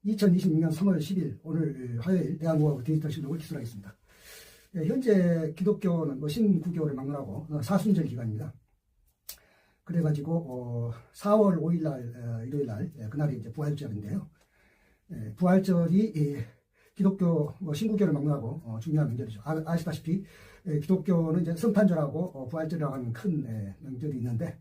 2026년 3월 10일 오늘 화요일 대한민국 디지털 신록을 기술하겠습니다. 현재 기독교는 신구교를 막론하고 사순절 기간입니다. 그래가지고 4월 5일 날 일요일 날 그날이 이제 부활절인데요. 부활절이 기독교 신구교를 막론하고 중요한 명절이죠. 아시다시피 기독교는 이제 성탄절하고 부활절이라고 하는 큰 명절이 있는데,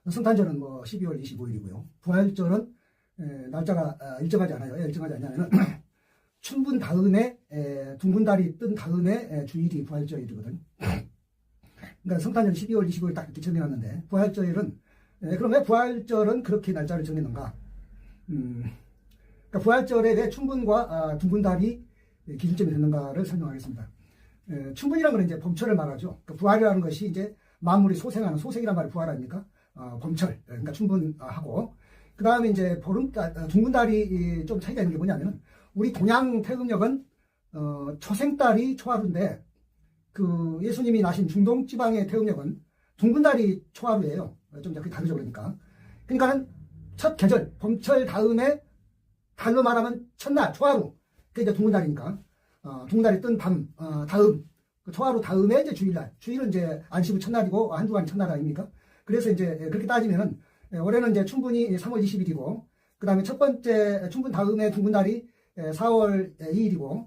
성탄절은 12월 25일이고요. 부활절은 날짜가 일정하지 않아요. 일정하지 않냐면은 춘분 다음에 둥근달이 뜬 다음에 주일이 부활절이거든. 그러니까 성탄절이 12월 25일 딱 이렇게 정해놨는데, 부활절은 그럼 왜 부활절은 그렇게 날짜를 정했는가? 그러니까 부활절에 왜 춘분과 둥근달이 기준점이 됐는가를 설명하겠습니다. 춘분이라는 건 이제 봄철을 말하죠. 그러니까 부활이라는 것이 이제 만물이 소생하는 소생이란 말이 부활 아닙니까? 봄철, 그러니까 춘분하고, 그 다음에 이제 보름달, 둥근달이 좀 차이가 있는 게 뭐냐면은, 우리 동양 태음력은 초생달이 초하루인데, 그 예수님이 나신 중동 지방의 태음력은 둥근달이 초하루예요. 좀 그게 다르죠, 그러니까. 그러니까는 첫 계절, 봄철 다음에 달로 말하면 첫날, 초하루. 그게 이제 둥근달이니까. 둥근달이 뜬 다음, 그 초하루 다음에 이제 주일날. 주일은 이제 안식일 첫날이고, 한 주간이 첫날 아닙니까? 그래서 이제 그렇게 따지면은, 올해는 이제 춘분이 3월 20일이고, 그 다음에 첫 번째 춘분 다음에 둥근달이 4월 2일이고,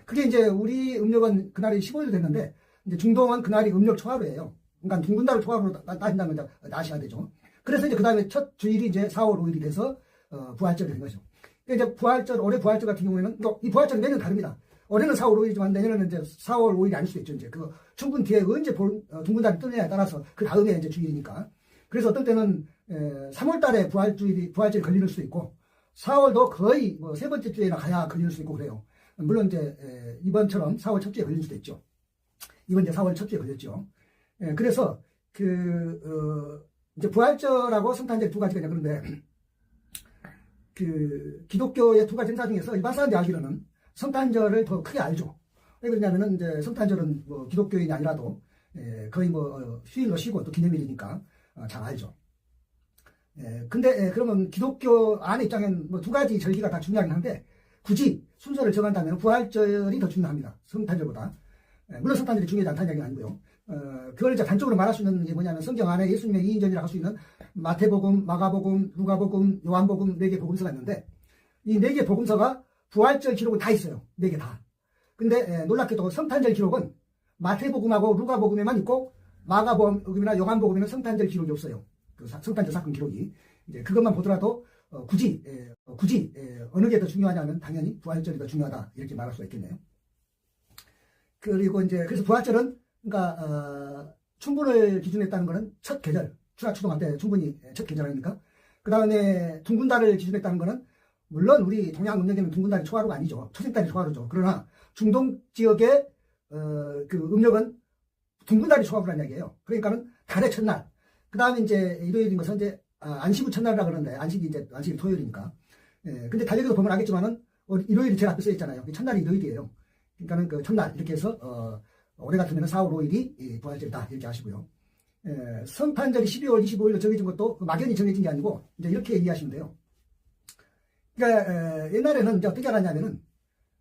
그게 이제 우리 음력은 그날이 15일 됐는데, 이제 중동은 그날이 음력 초하루예요. 그러니까 둥근달을 초하루로 따진다면 이제 아셔야 되죠. 그래서 이제 그 다음에 첫 주일이 이제 4월 5일이 돼서, 부활절이 된 거죠. 그러니까 이제 부활절, 올해 부활절 같은 경우에는, 또 이 부활절은 매년 다릅니다. 올해는 4월 5일이지만 내년에는 이제 4월 5일이 아닐 수도 있죠. 이제 그 춘분 뒤에 언제 둥근달이 뜨느냐에 따라서 그 다음에 이제 주일이니까. 그래서 어떤 때는 3월 달에 부활절이 걸릴 수도 있고, 4월도 거의 세 번째 주에나 가야 걸릴 수도 있고 그래요. 물론 이제 이번처럼 4월 첫 주에 걸릴 수도 있죠. 이번 이제 4월 첫 주에 걸렸죠. 그래서 이제 부활절하고 성탄절 두 가지가 있냐 그런데, 그 기독교의 두 가지 행사 중에서 일반 사람들이 알기로는 성탄절을 더 크게 알죠. 왜 그러냐면은 이제 성탄절은 기독교인이 아니라도 거의 휴일로 쉬고 또 기념일이니까 잘 알죠. 근데 그러면 기독교 안의 입장엔 두 가지 절기가 다 중요하긴 한데, 굳이 순서를 정한다면 부활절이 더 중요합니다. 성탄절보다. 물론 성탄절이 중요하지 않다는 얘기는 아니고요. 그걸 이제 단적으로 말할 수 있는 게 뭐냐면, 성경 안에 예수님의 2인전이라고 할 수 있는 마태복음, 마가복음, 루가복음, 요한복음 4개 복음서가 있는데, 이 4개 복음서가 부활절 기록은 다 있어요. 4개 다. 근데 놀랍게도 성탄절 기록은 마태복음하고 루가복음에만 있고, 마가복음이나 요한복음에는 성탄절 기록이 없어요. 그 성탄절 사건 기록이. 이제 그것만 보더라도 굳이 어느 게 더 중요하냐면 당연히 부활절이 더 중요하다, 이렇게 말할 수가 있겠네요. 그리고 이제 그래서 부활절은, 그러니까 춘분을 기준으로 했다는 거는 첫 계절, 추수동할 때 춘분이 첫 계절 아닙니까? 그 다음에 둥근달을 기준으로 했다는 거는, 물론 우리 동양 음력에는 둥근달이 초하루가 아니죠. 초생달이 초하루죠. 그러나 중동 지역의 그 음력은 둥근달이 초하루라는 이야기예요. 그러니까는 달의 첫날. 그 다음에 이제 일요일인 것은 이제 안식 후 첫날이라 그러는데, 안식이 토요일이니까. 근데 달력에도 보면 알겠지만은 일요일이 제일 앞에 써 있잖아요. 첫날이 일요일이에요. 그러니까는 그 첫날 이렇게 해서 올해 같으면 4월 5일이 부활절이다, 이렇게 아시고요. 성탄절이 12월 25일로 정해진 것도 막연히 정해진 게 아니고, 이제 이렇게 이해하시면 돼요. 그러니까 옛날에는 이제 어떻게 알았냐면은,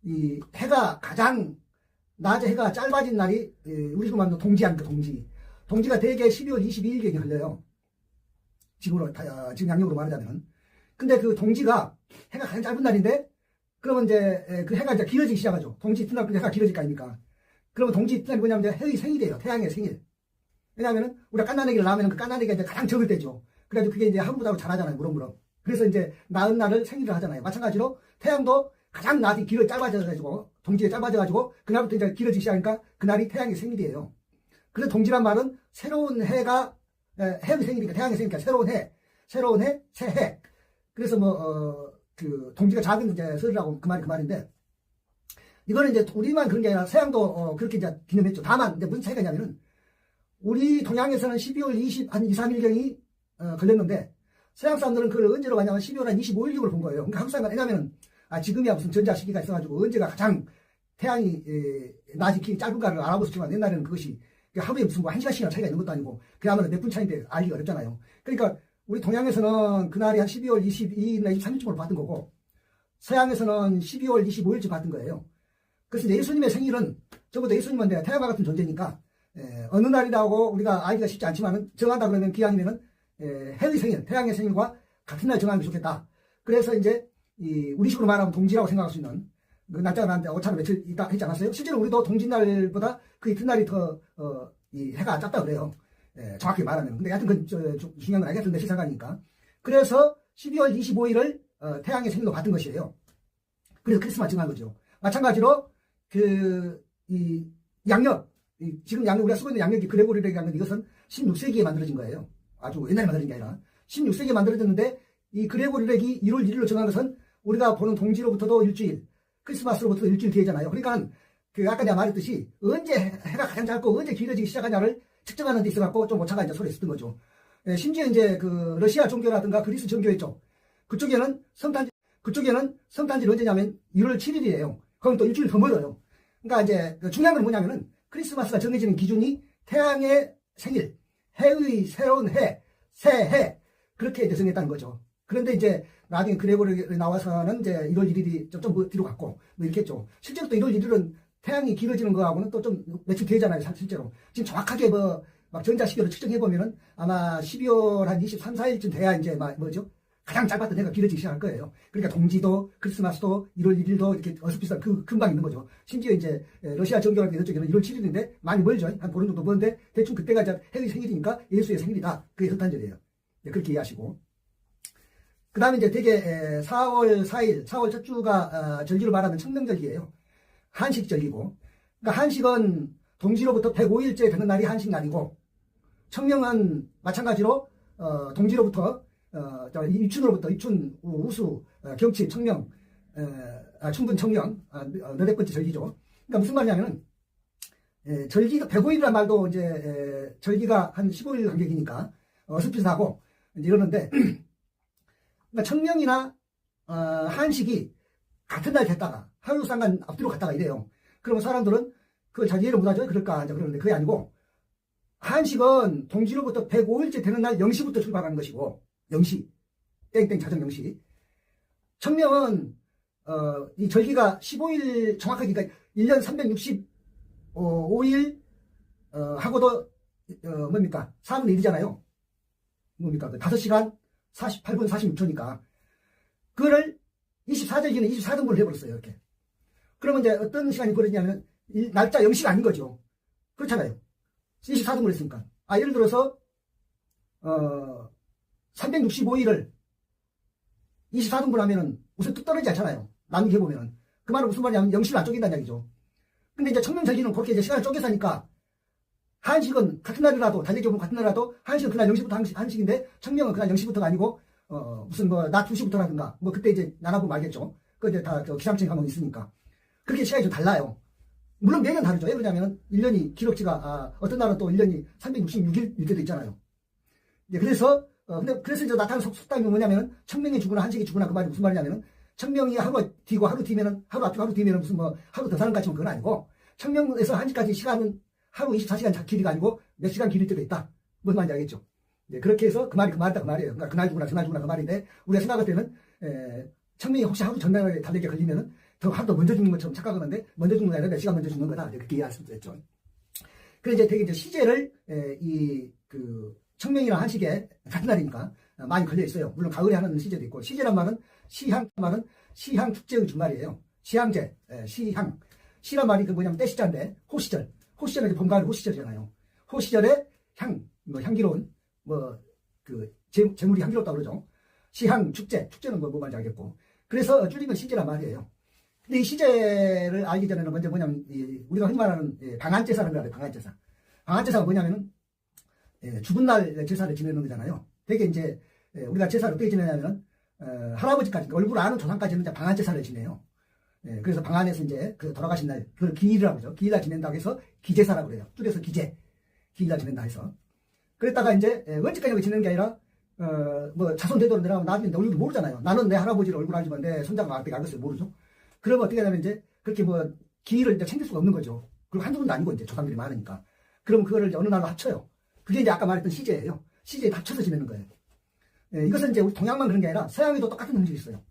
이 해가 가장 낮에 해가 짧아진 날이 우리 지금 말하는 동지합니까, 동지가 대개 12월 22일경에 걸려요. 지금 양력으로 말하자면은. 근데 그 동지가 해가 가장 짧은 날인데, 그러면 이제 그 해가 이제 길어지기 시작하죠. 동지 이튿날 해가 길어질 거 아닙니까? 그러면 동지 이튿날이 뭐냐면 이제 해의 생일이에요. 태양의 생일. 왜냐하면은 우리가 깐나내기를 낳으면 그 깐나내기가 이제 가장 적을 때죠. 그래가지고 그게 이제 하루보다 잘하잖아요. 무럭무럭. 그래서 이제 낳은 날을 생일을 하잖아요. 마찬가지로 태양도 가장 낮이 짧아져가지고, 동지에 짧아져가지고 그날부터 이제 길어지기 시작하니까 그날이 태양의 생일이에요. 그래서 동지란 말은 새로운 해가, 해의 생일이니까, 태양의 생일이니까 새로운 해, 새해. 그래서 그 동지가 작은 이제 설이라고 그 말인데, 이거는 이제 우리만 그런 게 아니라 서양도 그렇게 이제 기념했죠. 다만 이제 무슨 차이가 있냐면은, 우리 동양에서는 12월 2, 3일경이 걸렸는데, 서양 사람들은 그걸 언제로 봤냐면 12월 한 25일경으로 본 거예요. 그러니까 한국 사람은 왜냐면은, 지금이야 무슨 전자 시기가 있어가지고 언제가 가장 태양이 낮이 길이 짧은가를 알아볼 수 있지만, 옛날에는 그것이 하루에 무슨 1시간씩이나 차이가 있는 것도 아니고, 그야말로 몇 분 차이인데 알기가 어렵잖아요. 그러니까 우리 동양에서는 그날이 한 12월 22일이나 23일쯤으로 봤던 거고, 서양에서는 12월 25일쯤 받은 거예요. 그래서 예수님의 생일은 적어도 예수님은 태양과 같은 존재니까 어느 날이라고 우리가 알기가 쉽지 않지만 정한다 그러면 기왕이면은 해의 생일, 태양의 생일과 같은 날 정하는 게 좋겠다. 그래서 이제 우리식으로 말하면 동지라고 생각할 수 있는 그 날짜가 나한테 오차로 며칠 있다 했지 않았어요? 실제로 우리도 동짓날보다 그 이튿날이 더 이 해가 짧다 그래요. 정확히 말하면. 근데 하여튼 그 중요한 건 알겠는데 시상하니까. 그래서 12월 25일을 태양의 생일로 받은 것이에요. 그래서 크리스마스 정한 거죠. 마찬가지로 이 양력, 지금 양력 우리가 쓰고 있는 양력이 그레고리의 양력, 이것은 16세기에 만들어진 거예요. 아주 옛날에 만들어진 게 아니라 16세기에 만들어졌는데 이 그레고리력이 1월 1일로 정한 것은 우리가 보는 동지로부터도 일주일, 크리스마스로부터도 일주일 뒤에잖아요. 그러니까 아까 내가 말했듯이 언제 해가 가장 짧고 언제 길어지기 시작하냐를 측정하는 데 있어갖고 좀 오차가 이제 서로 있었던 거죠. 심지어 이제 그 러시아 종교라든가 그리스 종교 있죠. 그쪽에는 성탄절이 언제냐면 1월 7일이에요. 그럼 또 일주일 더 멀어요. 그러니까 이제 중요한 건 뭐냐면은 크리스마스가 정해지는 기준이 태양의 생일, 해의 새로운 해, 새해 그렇게 이제 정했다는 거죠. 그런데 이제 나중에 그레고리 나와서는 이제 1월 1일이 좀 뒤로 갔고 뭐 이렇게 했죠. 실제로 또 1월 1일은 태양이 길어지는 거하고는 또 좀 며칠 뒤잖아요. 실제로 지금 정확하게 막 전자시계로 측정해 보면은 아마 12월 한 23, 4일쯤 돼야 이제 뭐죠? 가장 짧았던 해가 길어지기 시작할 거예요. 그러니까 동지도 크리스마스도 1월 1일도 이렇게 어슷비슷한 금방 있는 거죠. 심지어 이제 러시아 정교라든가 이쪽에는 1월 7일인데 많이 멀죠. 한 보름 정도 먼데 대충 그때가 이제 해의 생일이니까 예수의 생일이다. 그게 성탄절이에요. 네, 그렇게 이해하시고. 그 다음에 이제 되게 4월 4일, 4월 첫 주가 절기로 말하면 청명절기예요. 한식절기고. 그러니까 한식은 동지로부터 105일째 되는 날이 한식날이고, 청명은 마찬가지로 동지로부터 입춘으로부터 입춘, 우수, 경치, 청명, 춘분, 청명, 너댓 번째 절기죠. 그러니까 무슨 말이냐면은 절기가 105일이라는 말도 이제 절기가 한 15일 간격이니까 어슷비슷하고 이러는데 그러니까 청명이나 한식이 같은 날 됐다가 하루 상간 앞뒤로 갔다가 이래요. 그러면 사람들은 그걸 잘 이해를 못하죠. 그럴까 이제 그러는데 그게 아니고 한식은 동지로부터 105일째 되는 날 0시부터 출발하는 것이고 0시 땡땡 자정 0시 청명은 이 절기가 15일 정확하게 그러니까 1년 365일 하고도 뭡니까 4분의 1이잖아요. 뭡니까 5시간 48분 46초니까 그거를 24절기는 24등분을 해버렸어요. 이렇게. 그러면 이제 어떤 시간이 벌어지냐면 날짜 0시가 아닌 거죠. 그렇잖아요. 24등분을 했으니까. 예를 들어서 365일을 24등분 하면은 우선 뚝 떨어지지 않잖아요. 나누기 해보면은. 그 말은 무슨 말이냐면 0시를 안 쪼갠다는 얘기죠. 근데 이제 청명절기는 그렇게 이제 시간을 쪼개서 하니까 한식은 같은 날이라도, 달력에 보면 같은 날이라도, 한식은 그날 0시부터 한식인데, 청명은 그날 0시부터가 아니고, 무슨 낮 2시부터라든가, 그때 이제 나눠보면 알겠죠. 그 이제 다 기상청 가면 있으니까. 그렇게 시간이 좀 달라요. 물론 매년 다르죠. 왜 그러냐면, 1년이, 기록지가, 어떤 날은 또 1년이 366일일 때도 있잖아요. 이제 그래서 이제 나타나는 속담이 뭐냐면은, 청명이 주거나 한식이 주거나 그 말이 무슨 말이냐면은, 청명이 하루 뒤고 하루 뒤면은, 하루 앞이고 하루 뒤면은 무슨 하루 더 사는 것 같지만 그건 아니고, 청명에서 한식까지 시간은 하루 24시간 길이가 아니고 몇 시간 길일 때도 있다. 무슨 말인지 알겠죠? 네, 그렇게 해서 그 말이 그 말이다 그 말이에요. 그러니까 그날 주구나 저날 주구나 그 말인데 우리가 생각할 때는 청명이 혹시 하루 전날에 달리게 걸리면은 더 하루 더 먼저 죽는 것처럼 착각하는데 먼저 죽는 게 아니라 몇 시간 먼저 죽는 거다. 그렇게 이해할 수도 있죠. 그래서 이제 되게 이제 시제를 청명이나 한식에 같은 날이니까 많이 걸려 있어요. 물론 가을에 하는 시제도 있고 시제란 말은 시향 축제의 준말이에요. 시향제, 시향. 시란 말이 그 뭐냐면 때시자인데 호시절. 호시절은 봄, 가을, 호시절이잖아요. 호시절에 향기로운, 재물이 향기롭다고 그러죠. 시향, 축제는 뭐 말인지 알겠고. 그래서 줄이면 시제란 말이에요. 근데 이 시제를 알기 전에는 먼저 뭐냐면, 우리가 흔히 말하는 방한제사라는 걸 알아요, 방한제사. 방한제사가 뭐냐면은, 죽은 날 제사를 지내는 거잖아요. 되게 이제, 우리가 제사를 어떻게 지내냐면은, 할아버지까지, 얼굴 아는 조상까지는 이제 방한제사를 지내요. 그래서 방안에서 이제 돌아가신 날, 그걸 기일이라고 하죠. 기일날 지낸다고 해서 기제사라고 그래요. 줄여서 기일날 지낸다 해서. 그랬다가 이제, 언제까지 지내는 게 아니라, 자손 대도로 내려가면 나중에 내 얼굴 모르잖아요. 나는 내 할아버지를 얼굴 알지만 내 손자가 어떻게 알겠어요? 모르죠. 그러면 어떻게 하냐면 이제, 그렇게 기일을 이제 챙길 수가 없는 거죠. 그리고 한두 분도 아니고 이제 조상들이 많으니까. 그럼 그거를 이제 어느 날로 합쳐요. 그게 이제 아까 말했던 시제예요. 시제에 합쳐서 지내는 거예요. 이것은 이제 우리 동양만 그런 게 아니라 서양에도 똑같은 형식이 있어요.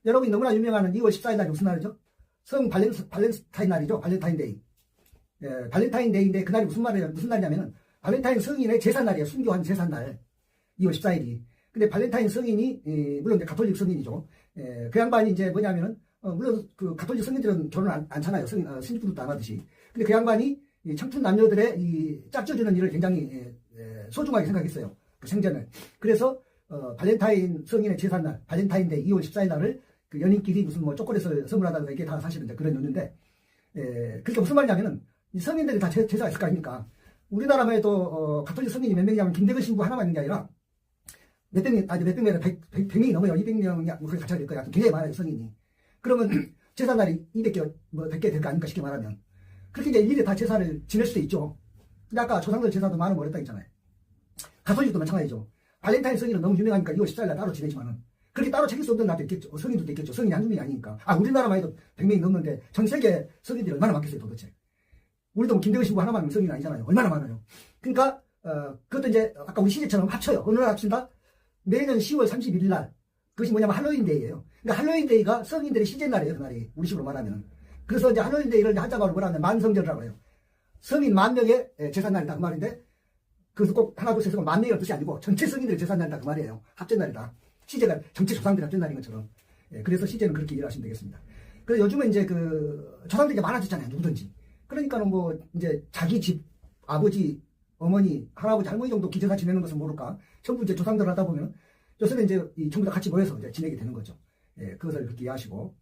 여러분이 너무나 유명한 2월 14일 날이 무슨 날이죠? 성 발렌타인 날이죠. 발렌타인데이. 예, 발렌타인데이인데 그날이 무슨 날이냐면은 발렌타인 성인의 제삿날이에요. 순교한 제삿날. 2월 14일이. 근데 발렌타인 성인이 물론 이제 가톨릭 성인이죠. 그 양반이 이제 뭐냐면은 물론 그 가톨릭 성인들은 결혼 안 하잖아요. 신부도 안 하듯이. 근데 그 양반이 이 청춘 남녀들의 이 짝져주는 일을 굉장히 소중하게 생각했어요. 그 생전을. 그래서 발렌타인 성인의 제삿날, 발렌타인데이 2월 14일 날을 그 연인끼리 무슨 뭐 초콜릿을 선물하다가 이게 다 사실은 이제 그런 의미인데, 그게 무슨 말이냐면은 이 성인들이 다 제사가 있을 거 아닙니까? 우리나라만 해도 가톨릭 성인이 몇 명이냐면 김대근 신부 하나만 있는 게 아니라 몇백 명, 아니 몇백 명이 아니라 100명이 넘어요. 200명이 그렇게 같이 될 거야. 굉장히 많아요, 성인이. 그러면 제삿날이 200개, 뭐 100개 될 거 아닙니까? 쉽게 말하면. 그렇게 이제 일일이 다 제사를 지낼 수도 있죠. 근데 아까 조상들 제사도 많으면 어렵다 했잖아요. 가톨릭도 마찬가지죠. 발렌타인 성인은 너무 유명하니까 2월 14일 날 따로 지내지만은 그렇게 따로 챙길 수 없는 날도 있겠죠. 성인들도 있겠죠. 성인이 한두 명이 아니니까. 우리나라만 해도 100명이 넘는데 전 세계 성인들이 얼마나 많겠어요, 도대체. 우리도 뭐 김대근 신부 하나만 성인 아니잖아요. 얼마나 많아요. 그러니까 그것도 이제 아까 우리 시제처럼 합쳐요. 어느 날 합친다? 매년 10월 31일 날. 그것이 뭐냐면 할로윈데이예요. 그러니까 할로윈데이가 성인들의 시제날이에요, 그날이. 우리 식으로 말하면. 그래서 이제 할로윈데이를 한자말로 뭐라 하면 만성절이라고 해요. 성인 만 명의 제삿날이다 그 말인데, 그래서 꼭 하나 둘 셋은 만 명이라는 뜻이 아니고 전체 성인들의 제삿날이다 그 말이에요. 합제날이다. 시제가 전체 조상들의 합제날인 것처럼. 그래서 시제는 그렇게 이해하시면 되겠습니다. 그래서 요즘은 이제 그 조상들이 많아졌잖아요, 누구든지. 그러니까는 뭐 이제 자기 집 아버지, 어머니, 할아버지, 할머니 정도 기제사 지내는 것은 모를까. 전부 이제 조상들 하다 보면 요새는 이제 전부 다 같이 모여서 이제 지내게 되는 거죠. 그것을 그렇게 이해하시고.